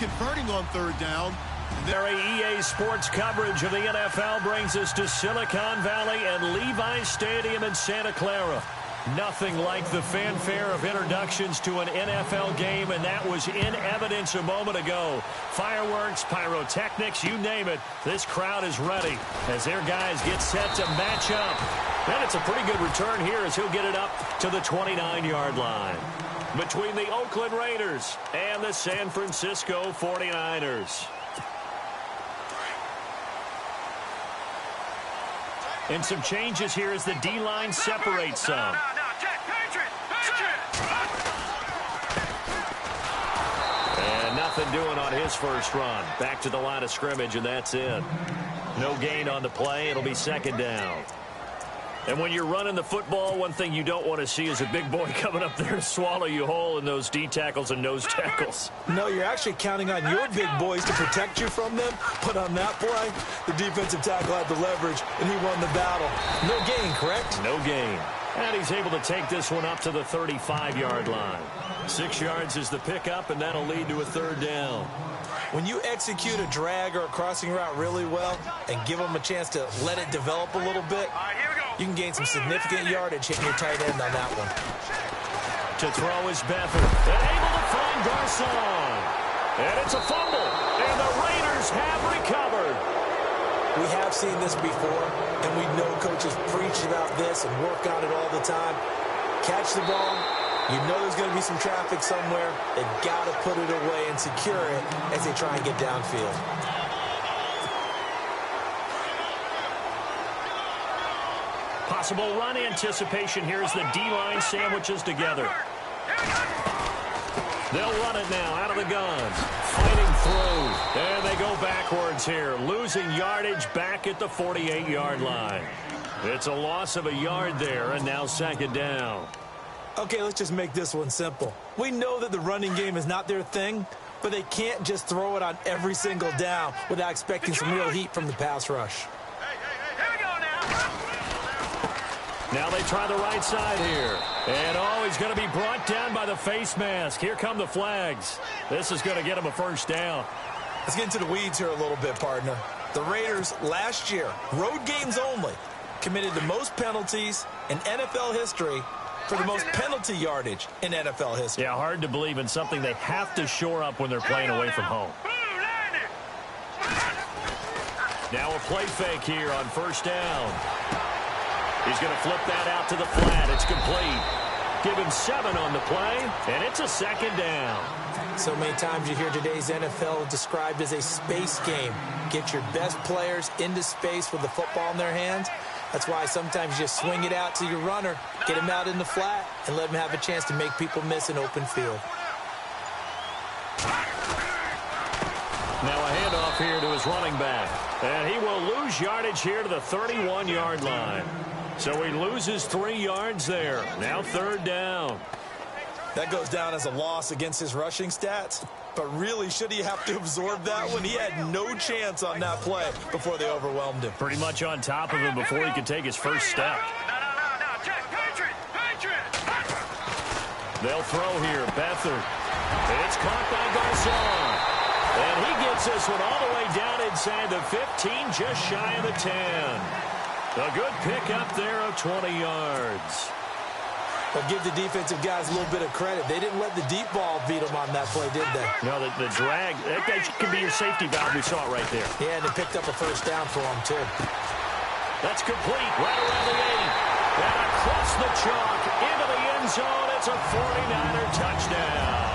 converting on third down. Their EA Sports coverage of the NFL brings us to Silicon Valley and Levi Stadium in Santa Clara. Nothing like the fanfare of introductions to an NFL game, and that was in evidence a moment ago. Fireworks, pyrotechnics, you name it. This crowd is ready as their guys get set to match up. And it's a pretty good return here as he'll get it up to the 29-yard line. Between the Oakland Raiders and the San Francisco 49ers. And some changes here as the D-line separates some. And nothing doing on his first run. Back to the line of scrimmage, and that's it. No gain on the play. It'll be second down. And when you're running the football, one thing you don't want to see is a big boy coming up there to swallow you whole in those D tackles and nose tackles. No, you're actually counting on your big boys to protect you from them. But on that play, the defensive tackle had the leverage, and he won the battle. No gain, correct? No gain. And he's able to take this one up to the 35-yard line. 6 yards is the pickup, and that'll lead to a third down. When you execute a drag or a crossing route really well and give them a chance to let it develop a little bit, you can gain some significant yardage hitting your tight end on that one. To throw is Beathard. And able to find Garcon. And it's a fumble. And the Raiders have recovered. We have seen this before, and we know coaches preach about this and work on it all the time. Catch the ball. You know there's going to be some traffic somewhere. They've got to put it away and secure it as they try and get downfield. Possible run anticipation here as the D-line sandwiches together. They'll run it now out of the gun. Fighting through. And they go backwards here. Losing yardage back at the 48-yard line. It's a loss of a yard there, and now second down. Okay, let's just make this one simple. We know that the running game is not their thing, but they can't just throw it on every single down without expecting some real heat from the pass rush. Now they try the right side here. And, oh, he's going to be brought down by the face mask. Here come the flags. This is going to get him a first down. Let's get into the weeds here a little bit, partner. The Raiders last year, road games only, committed the most penalties in NFL history for the most penalty yardage in NFL history. Yeah, hard to believe in something they have to shore up when they're playing away from home. Now a play fake here on first down. He's going to flip that out to the flat. It's complete. Give him 7 on the play, and it's a second down. So many times you hear today's NFL described as a space game. Get your best players into space with the football in their hands. That's why sometimes you just swing it out to your runner, get him out in the flat, and let him have a chance to make people miss an open field. Now a handoff here to his running back. And he will lose yardage here to the 31-yard line. So he loses 3 yards there. Now third down. That goes down as a loss against his rushing stats. But really, should he have to absorb that when he had no chance on that play before they overwhelmed him? Pretty much on top of him before he could take his first step. They'll throw here. Beathard. It's caught by Garcon. And he gets this one all the way down inside the 15, just shy of the 10. A good pickup there of 20 yards. But give the defensive guys a little bit of credit. They didn't let the deep ball beat them on that play, did they? No, the drag, that could be your safety valve. We saw it right there. Yeah, and it picked up a first down for them, too. That's complete right around the 8. And across the chalk into the end zone. It's a 49er touchdown.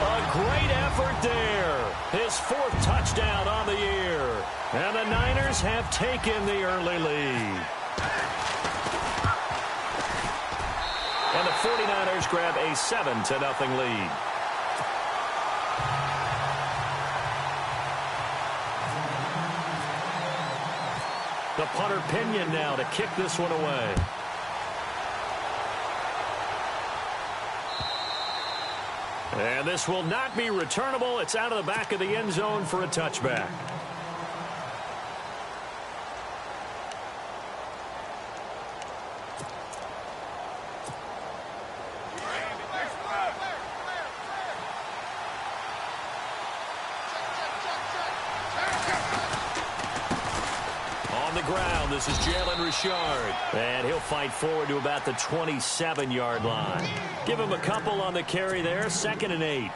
A great effort there. His 4th touchdown on the year. And the Niners have taken the early lead. And the 49ers grab a 7-0 lead. The punter Pinion now to kick this one away. And this will not be returnable. It's out of the back of the end zone for a touchback. On the ground, this is Jalen Richard. And he'll fight forward to about the 27-yard line. Give him a couple on the carry there, 2nd and 8.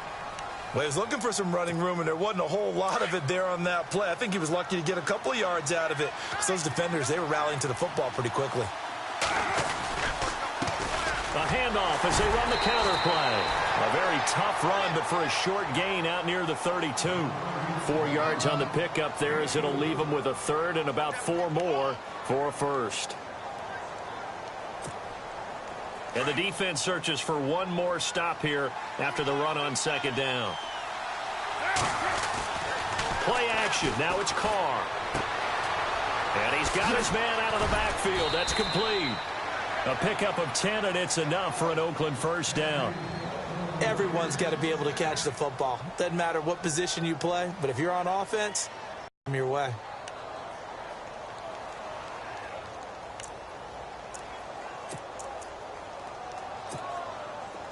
Well, he was looking for some running room, and there wasn't a whole lot of it there on that play. I think he was lucky to get a couple of yards out of it. So those defenders, they were rallying to the football pretty quickly. A handoff as they run the counter play. A very tough run, but for a short gain out near the 32. 4 yards on the pickup there as it'll leave them with a 3rd and about 4 more for a 1st. And the defense searches for one more stop here after the run on 2nd down. Play action. Now it's Carr. And he's got his man out of the backfield. That's complete. A pickup of 10, and it's enough for an Oakland 1st down. Everyone's got to be able to catch the football. Doesn't matter what position you play, but if you're on offense, come your way.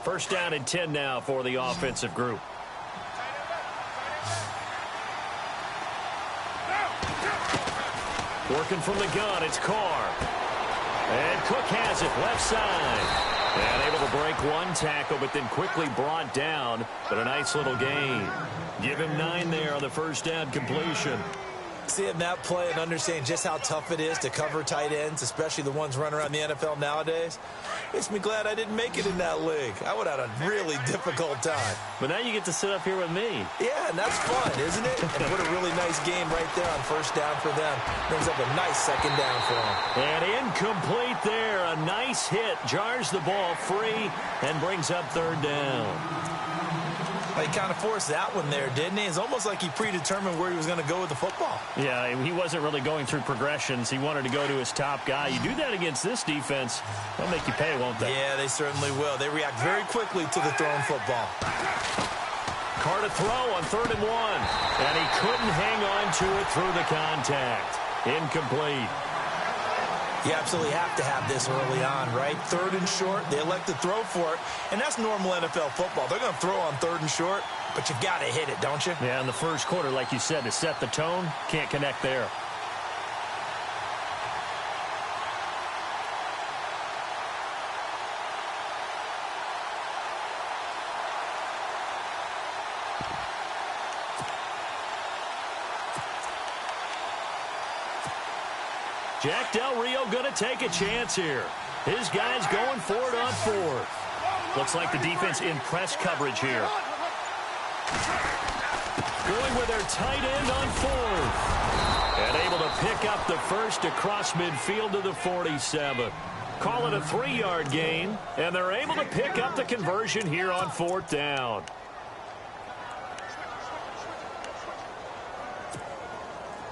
First down and 10 now for the offensive group. Working from the gun, it's Carr. And Cook has it left side. And able to break one tackle, but then quickly brought down. But a nice little gain. Give him 9 there on the first down completion. Seeing that play and understanding just how tough it is to cover tight ends, especially the ones running around the NFL nowadays, makes me glad I didn't make it in that league. I would have had a really difficult time. But now you get to sit up here with me. Yeah, and that's fun, isn't it? And what a really nice game right there on first down for them. Brings up a nice 2nd down for them. And incomplete there. A nice hit. Jars the ball free and brings up 3rd down. He kind of forced that one there, didn't he? It's almost like he predetermined where he was going to go with the football. Yeah, he wasn't really going through progressions. He wanted to go to his top guy. You do that against this defense, they'll make you pay, won't they? Yeah, they certainly will. They react very quickly to the thrown football. Carr to throw on 3rd and 1. And he couldn't hang on to it through the contact. Incomplete. You absolutely have to have this early on, right? 3rd and short, they elect to throw for it, and that's normal NFL football. They're going to throw on 3rd and short, but you've got to hit it, don't you? Yeah, in the first quarter, like you said, to set the tone, can't connect there. Jack Del Rio going to take a chance here. His guy's going for it on 4th. Looks like the defense in press coverage here. Going with their tight end on 4th. And able to pick up the 1st across midfield to the 47. Call it a 3-yard gain, and they're able to pick up the conversion here on 4th down.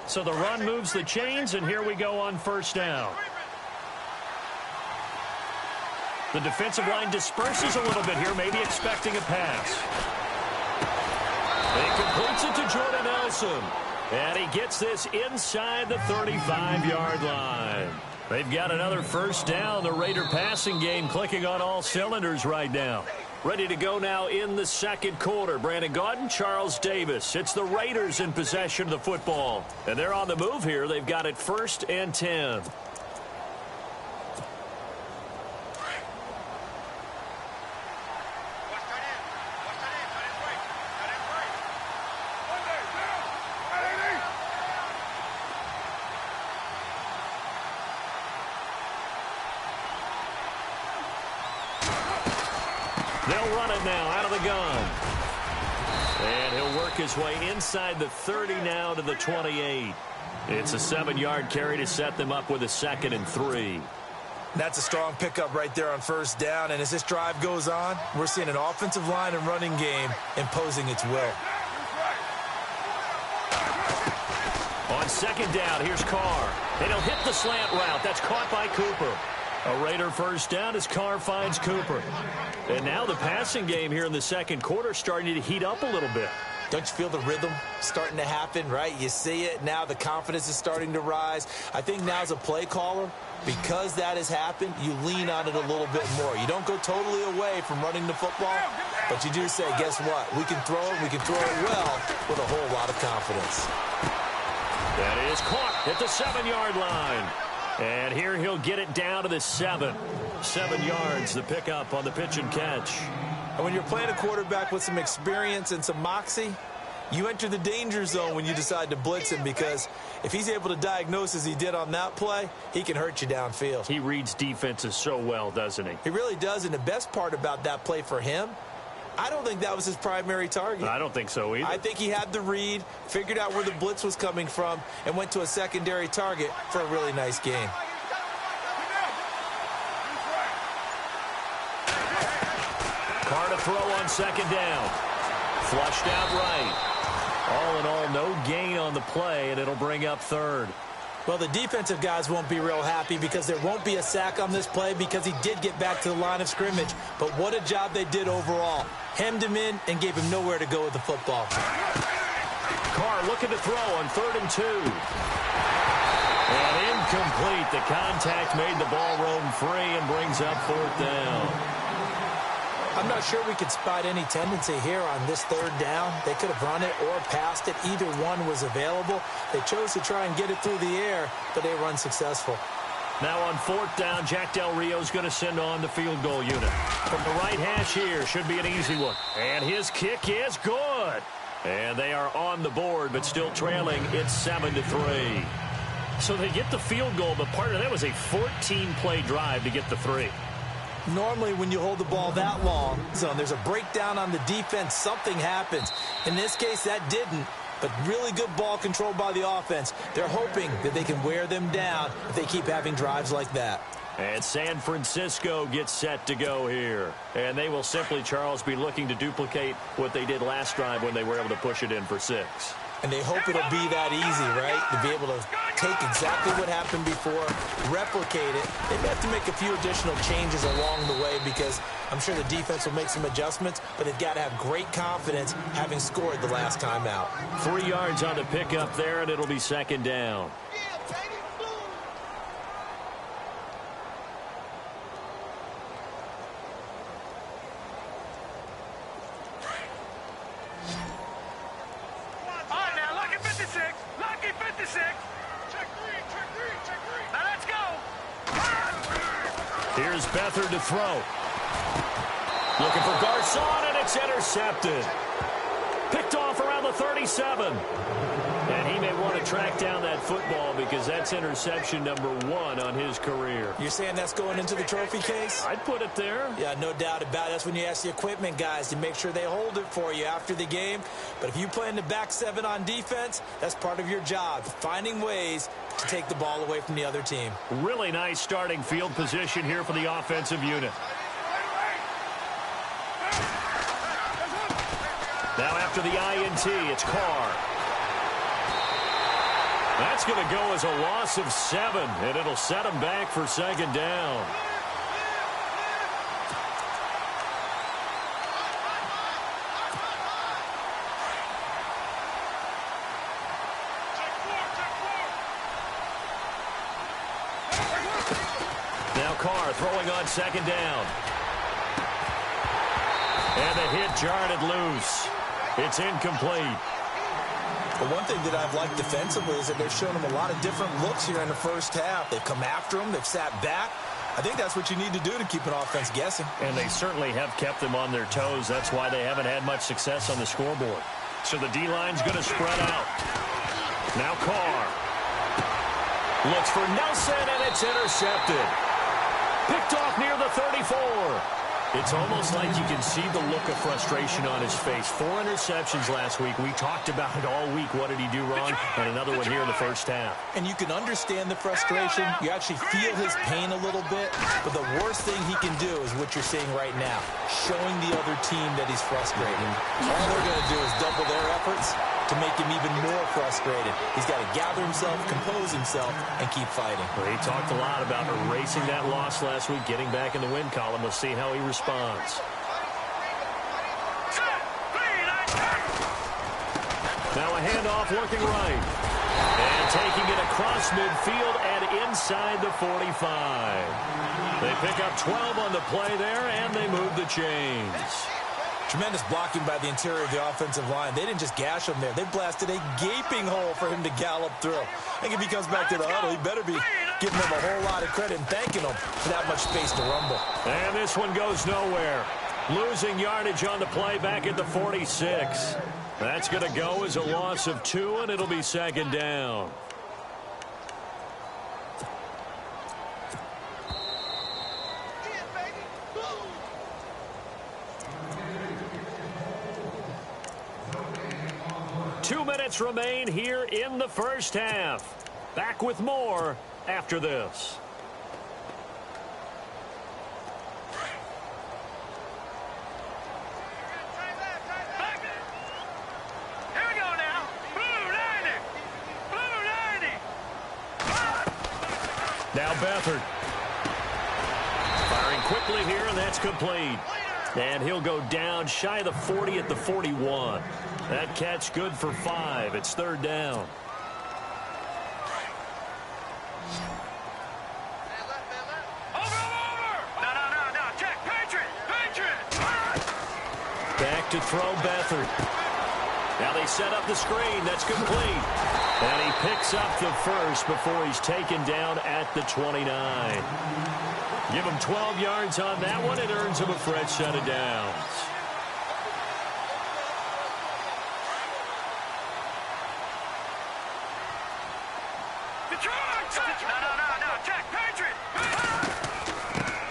So the run moves the chains, and here we go on 1st down. The defensive line disperses a little bit here, maybe expecting a pass. He completes it to Jordan Nelson. And he gets this inside the 35-yard line. They've got another 1st down. The Raider passing game clicking on all cylinders right now. Ready to go now in the 2nd quarter. Brandon Gaudin, Charles Davis. It's the Raiders in possession of the football. And they're on the move here. They've got it 1st and 10. They'll run it now out of the gun. And he'll work his way inside the 30 now to the 28. It's a 7-yard carry to set them up with a 2nd and 3. That's a strong pickup right there on 1st down. And as this drive goes on, we're seeing an offensive line and running game imposing its will. On 2nd down, here's Carr. And he'll hit the slant route. That's caught by Cooper. A Raider 1st down as Carr finds Cooper. And now the passing game here in the 2nd quarter starting to heat up a little bit. Don't you feel the rhythm starting to happen, right? You see it. Now the confidence is starting to rise. I think now as a play caller, because that has happened, you lean on it a little bit more. You don't go totally away from running the football, but you do say, guess what? We can throw it. We can throw it well with a whole lot of confidence. That is caught at the 7-yard line. And here he'll get it down to the 7. 7 yards, the pickup on the pitch and catch. And when you're playing a quarterback with some experience and some moxie, you enter the danger zone when you decide to blitz him, because if he's able to diagnose as he did on that play, he can hurt you downfield. He reads defenses so well, doesn't he? He really does, and the best part about that play for him, I don't think that was his primary target. I don't think so either. I think he had the read, figured out where the blitz was coming from, and went to a secondary target for a really nice game. Carr to throw on 2nd down. Flushed out right. All in all, no gain on the play, and it'll bring up 3rd. Well, the defensive guys won't be real happy because there won't be a sack on this play because he did get back to the line of scrimmage. But what a job they did overall. Hemmed him in and gave him nowhere to go with the football. Carr looking to throw on 3rd and 2. And incomplete. The contact made the ball roam free and brings up 4th down. I'm not sure we could spot any tendency here on this 3rd down. They could have run it or passed it. Either one was available. They chose to try and get it through the air, but they were unsuccessful. Now on 4th down, Jack Del Rio's going to send on the field goal unit. From the right hash here, should be an easy one. And his kick is good. And they are on the board, but still trailing. It's 7-3. So they get the field goal, but part of that was a 14-play drive to get the 3. Normally, when you hold the ball that long, so there's a breakdown on the defense, something happens. In this case, that didn't, but really good ball control by the offense. They're hoping that they can wear them down if they keep having drives like that. And San Francisco gets set to go here. And they will simply, Charles, be looking to duplicate what they did last drive when they were able to push it in for 6. And they hope it'll be that easy, right? To be able to take exactly what happened before, replicate it. They may have to make a few additional changes along the way because I'm sure the defense will make some adjustments, but they've got to have great confidence having scored the last time out. 3 yards on the pickup there, and it'll be 2nd down. Here's Beathard to throw. Looking for Garcon, and it's intercepted. Picked off around the 37. And he may want to track down that football because that's interception number 1 on his career. You're saying that's going into the trophy case? I'd put it there. Yeah, no doubt about it. That's when you ask the equipment guys to make sure they hold it for you after the game. But if you play in the back 7 on defense, that's part of your job, finding ways to take the ball away from the other team. Really nice starting field position here for the offensive unit. Now after the INT, it's Carr. That's going to go as a loss of 7, and it'll set him back for 2nd down. Now Carr throwing on 2nd down. And the hit jarred it loose. It's incomplete. But one thing that I've liked defensively is that they've shown him a lot of different looks here in the first half. They've come after him. They've sat back. I think that's what you need to do to keep an offense guessing. And they certainly have kept them on their toes. That's why they haven't had much success on the scoreboard. So the D-line's going to spread out. Now Carr. Looks for Nelson, and it's intercepted. Picked off near the 34. It's almost like you can see the look of frustration on his face. 4 interceptions last week. We talked about it all week. What did he do wrong? And another one here in the first half. And you can understand the frustration. You actually feel his pain a little bit. But the worst thing he can do is what you're seeing right now, showing the other team that he's frustrated. All they're going to do is double their efforts to make him even more frustrated. He's got to gather himself, compose himself, and keep fighting. Well, he talked a lot about erasing that loss last week, getting back in the win column. We'll see how he responds. Now a handoff looking right. And taking it across midfield and inside the 45. They pick up 12 on the play there, and they move the chains. Tremendous blocking by the interior of the offensive line. They didn't just gash him there. They blasted a gaping hole for him to gallop through. I think if he comes back to the huddle, he better be giving them a whole lot of credit and thanking them for that much space to rumble. And this one goes nowhere. Losing yardage on the play back at the 46. That's going to go as a loss of 2, and it'll be second down. Two minutes remain here in the first half. Back with more after this. Now Beathard. Firing quickly here, and that's complete. And he'll go down shy of the 40 at the 41. That catch good for 5. It's third down. Back to throw Beathard. Now they set up the screen. That's complete. And he picks up the first before he's taken down at the 29. Give him 12 yards on that one. It earns him a fresh set of downs.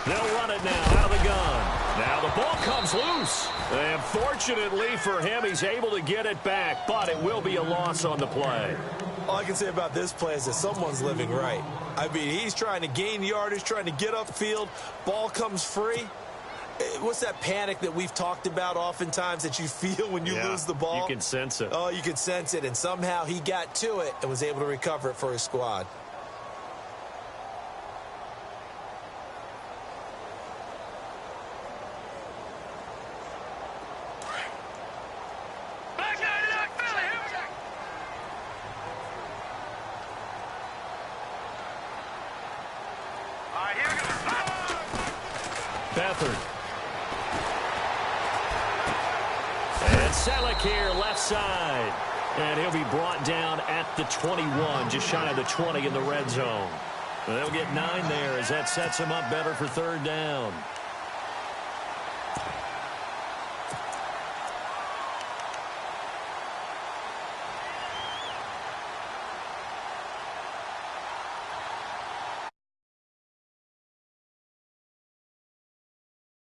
They'll run it now out of the gun. Now the ball comes loose. And fortunately for him, he's able to get it back, but it will be a loss on the play. All I can say about this play is that someone's living right. I mean, he's trying to gain yardage, trying to get upfield. Ball comes free. What's that panic that we've talked about oftentimes that you feel when you lose the ball? You can sense it. Oh, you can sense it, and somehow he got to it and was able to recover it for his squad. Beathard. And Selleck here, left side. And he'll be brought down at the 21, just shy of the 20 in the red zone. And they'll get 9 there as that sets him up better for third down.